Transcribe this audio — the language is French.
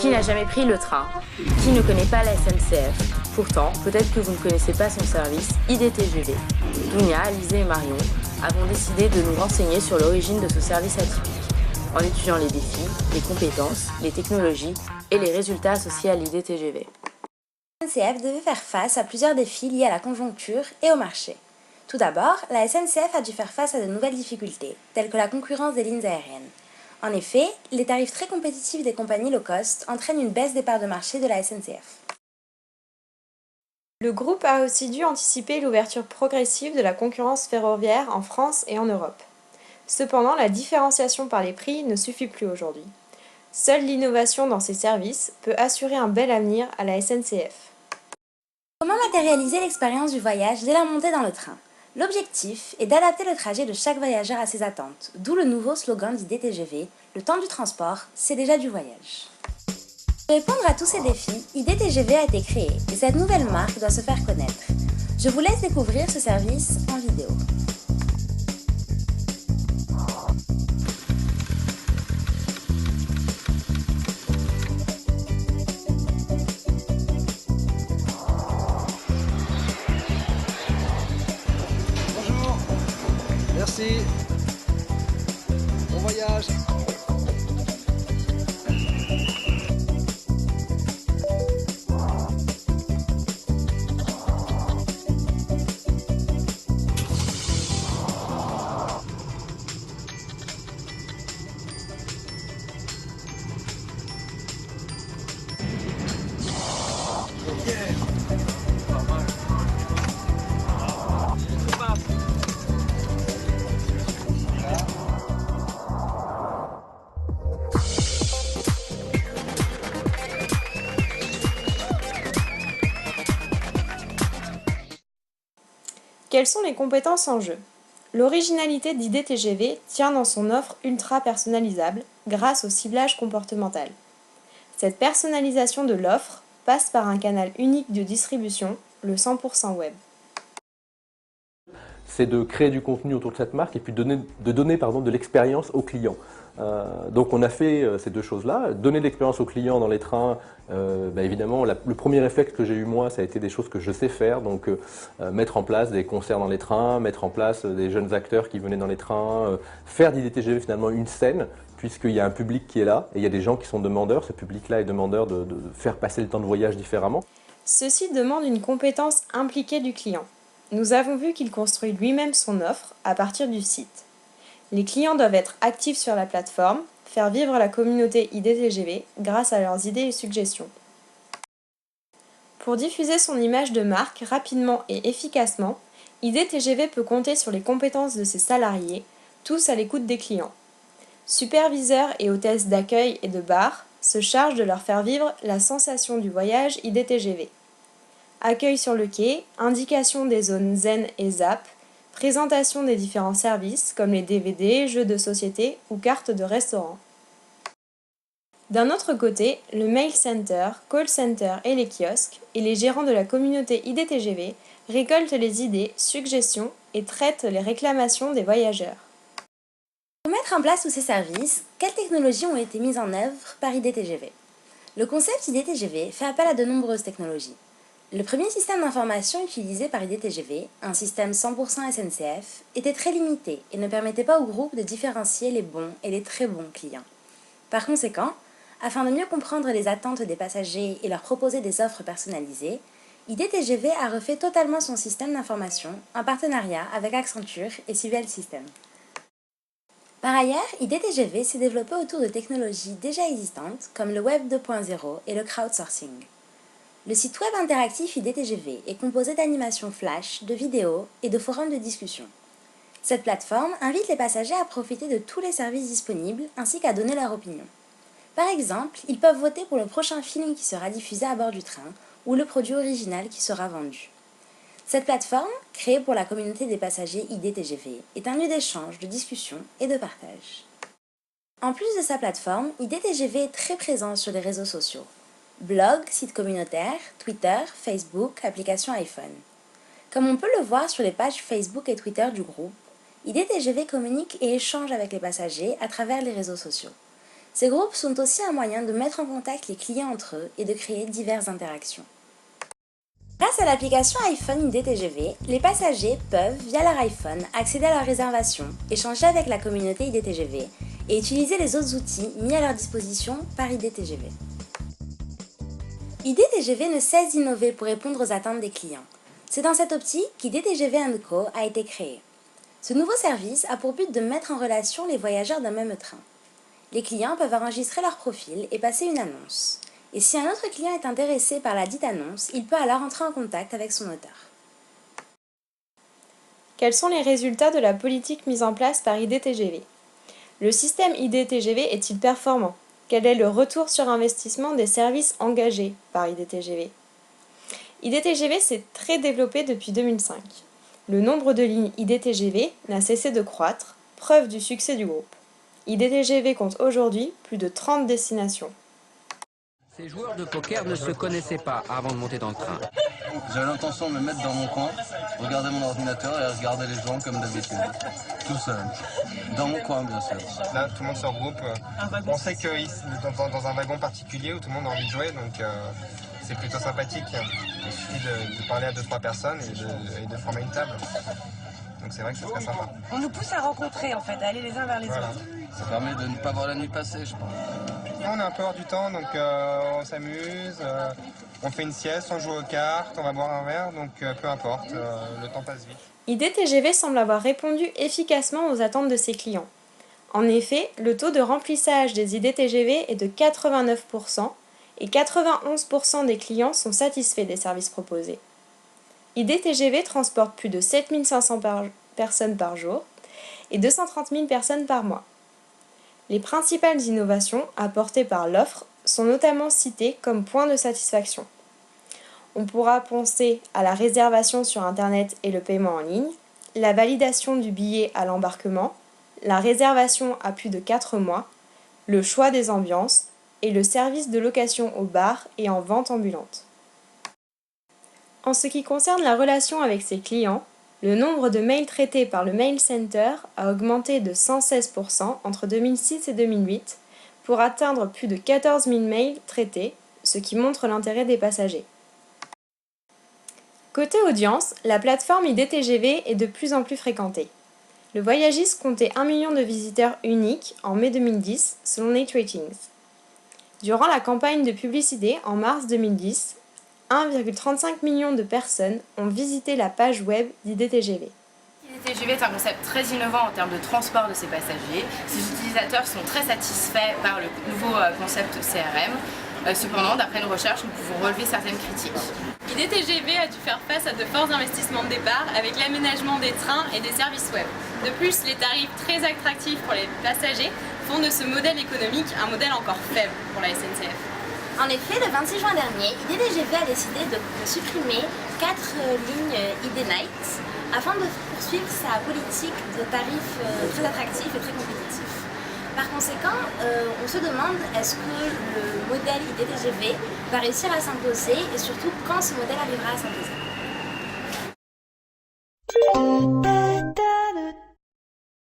Qui n'a jamais pris le train? Qui ne connaît pas la SNCF? Pourtant, peut-être que vous ne connaissez pas son service IDTGV. Dounia, Alizé et Marion avons décidé de nous renseigner sur l'origine de ce service atypique, en étudiant les défis, les compétences, les technologies et les résultats associés à l'IDTGV. La SNCF devait faire face à plusieurs défis liés à la conjoncture et au marché. Tout d'abord, la SNCF a dû faire face à de nouvelles difficultés, telles que la concurrence des lignes aériennes. En effet, les tarifs très compétitifs des compagnies low cost entraînent une baisse des parts de marché de la SNCF. Le groupe a aussi dû anticiper l'ouverture progressive de la concurrence ferroviaire en France et en Europe. Cependant, la différenciation par les prix ne suffit plus aujourd'hui. Seule l'innovation dans ces services peut assurer un bel avenir à la SNCF. Comment matérialiser l'expérience du voyage dès la montée dans le train? L'objectif est d'adapter le trajet de chaque voyageur à ses attentes, d'où le nouveau slogan d'IDTGV, le temps du transport, c'est déjà du voyage. Pour répondre à tous ces défis, IDTGV a été créé et cette nouvelle marque doit se faire connaître. Je vous laisse découvrir ce service en vidéo. Bonjour, merci, bon voyage. Quelles sont les compétences en jeu? L'originalité d'IDTGV tient dans son offre ultra personnalisable grâce au ciblage comportemental. Cette personnalisation de l'offre passe par un canal unique de distribution, le 100% web. C'est de créer du contenu autour de cette marque et puis de donner de l'expérience aux clients. Donc on a fait ces deux choses-là, donner de l'expérience aux clients dans les trains. Évidemment, le premier réflexe que j'ai eu moi, ça a été des choses que je sais faire, donc mettre en place des concerts dans les trains, mettre en place des jeunes acteurs qui venaient dans les trains, faire d'IDTGV finalement une scène, puisqu'il y a un public qui est là et il y a des gens qui sont demandeurs. Ce public-là est demandeur de faire passer le temps de voyage différemment. Ceci demande une compétence impliquée du client. Nous avons vu qu'il construit lui-même son offre à partir du site. Les clients doivent être actifs sur la plateforme, faire vivre la communauté IDTGV grâce à leurs idées et suggestions. Pour diffuser son image de marque rapidement et efficacement, IDTGV peut compter sur les compétences de ses salariés, tous à l'écoute des clients. Superviseurs et hôtesses d'accueil et de bar se chargent de leur faire vivre la sensation du voyage IDTGV. Accueil sur le quai, indication des zones zen et zap, présentation des différents services comme les DVD, jeux de société ou cartes de restaurant. D'un autre côté, le mail center, call center et les kiosques et les gérants de la communauté IDTGV récoltent les idées, suggestions et traitent les réclamations des voyageurs. Pour mettre en place tous ces services, quelles technologies ont été mises en œuvre par IDTGV? Le concept IDTGV fait appel à de nombreuses technologies. Le premier système d'information utilisé par IDTGV, un système 100% SNCF, était très limité et ne permettait pas au groupe de différencier les bons et les très bons clients. Par conséquent, afin de mieux comprendre les attentes des passagers et leur proposer des offres personnalisées, IDTGV a refait totalement son système d'information en partenariat avec Accenture et Civil Systems. Par ailleurs, IDTGV s'est développé autour de technologies déjà existantes comme le Web 2.0 et le crowdsourcing. Le site web interactif IDTGV est composé d'animations flash, de vidéos et de forums de discussion. Cette plateforme invite les passagers à profiter de tous les services disponibles ainsi qu'à donner leur opinion. Par exemple, ils peuvent voter pour le prochain film qui sera diffusé à bord du train ou le produit original qui sera vendu. Cette plateforme, créée pour la communauté des passagers IDTGV, est un lieu d'échange, de discussion et de partage. En plus de sa plateforme, IDTGV est très présent sur les réseaux sociaux. Blog, site communautaire, Twitter, Facebook, application iPhone. Comme on peut le voir sur les pages Facebook et Twitter du groupe, IDTGV communique et échange avec les passagers à travers les réseaux sociaux. Ces groupes sont aussi un moyen de mettre en contact les clients entre eux et de créer diverses interactions. Grâce à l'application iPhone IDTGV, les passagers peuvent, via leur iPhone, accéder à leur réservation, échanger avec la communauté IDTGV et utiliser les autres outils mis à leur disposition par IDTGV. IDTGV ne cesse d'innover pour répondre aux attentes des clients. C'est dans cette optique qu'IDTGV & Co a été créé. Ce nouveau service a pour but de mettre en relation les voyageurs d'un même train. Les clients peuvent enregistrer leur profil et passer une annonce. Et si un autre client est intéressé par la dite annonce, il peut alors entrer en contact avec son auteur. Quels sont les résultats de la politique mise en place par IDTGV? Le système IDTGV est-il performant? Quel est le retour sur investissement des services engagés par IDTGV? IDTGV s'est très développé depuis 2005. Le nombre de lignes IDTGV n'a cessé de croître, preuve du succès du groupe. IDTGV compte aujourd'hui plus de 30 destinations. Ces joueurs de poker ne se connaissaient pas avant de monter dans le train. J'avais l'intention de me mettre dans mon coin, regarder mon ordinateur et regarder les gens comme d'habitude. Tout seul. Dans mon coin, bien sûr. Là, tout le monde se regroupe. On sait qu'ils sont dans un wagon particulier où tout le monde a envie de jouer, donc c'est plutôt sympathique. Il suffit de parler à 2-3 personnes et de former une table. Donc c'est vrai que c'est très sympa. On nous pousse à rencontrer, en fait, à aller les uns vers les autres. Ça permet de ne pas voir la nuit passer, je pense. On est un peu hors du temps, donc on s'amuse, on fait une sieste, on joue aux cartes, on va boire un verre, donc peu importe, le temps passe vite. IDTGV semble avoir répondu efficacement aux attentes de ses clients. En effet, le taux de remplissage des IDTGV est de 89% et 91% des clients sont satisfaits des services proposés. IDTGV transporte plus de 7500 personnes par jour et 230 000 personnes par mois. Les principales innovations apportées par l'offre sont notamment citées comme points de satisfaction. On pourra penser à la réservation sur Internet et le paiement en ligne, la validation du billet à l'embarquement, la réservation à plus de 4 mois, le choix des ambiances et le service de location au bar et en vente ambulante. En ce qui concerne la relation avec ses clients, le nombre de mails traités par le Mail Center a augmenté de 116% entre 2006 et 2008 pour atteindre plus de 14 000 mails traités, ce qui montre l'intérêt des passagers. Côté audience, la plateforme IDTGV est de plus en plus fréquentée. Le Voyagiste comptait 1 million de visiteurs uniques en mai 2010 selon Net Ratings. Durant la campagne de publicité en mars 2010, 1,35 million de personnes ont visité la page web d'IDTGV. IDTGV est un concept très innovant en termes de transport de ses passagers. Ses utilisateurs sont très satisfaits par le nouveau concept CRM. Cependant, d'après nos recherches, nous pouvons relever certaines critiques. IDTGV a dû faire face à de forts investissements de départ avec l'aménagement des trains et des services web. De plus, les tarifs très attractifs pour les passagers font de ce modèle économique un modèle encore faible pour la SNCF. En effet, le 26 juin dernier, IDTGV a décidé de supprimer 4 lignes ID Night afin de poursuivre sa politique de tarifs très attractifs et très compétitifs. Par conséquent, on se demande est-ce que le modèle IDTGV va réussir à s'imposer et surtout quand ce modèle arrivera à s'imposer.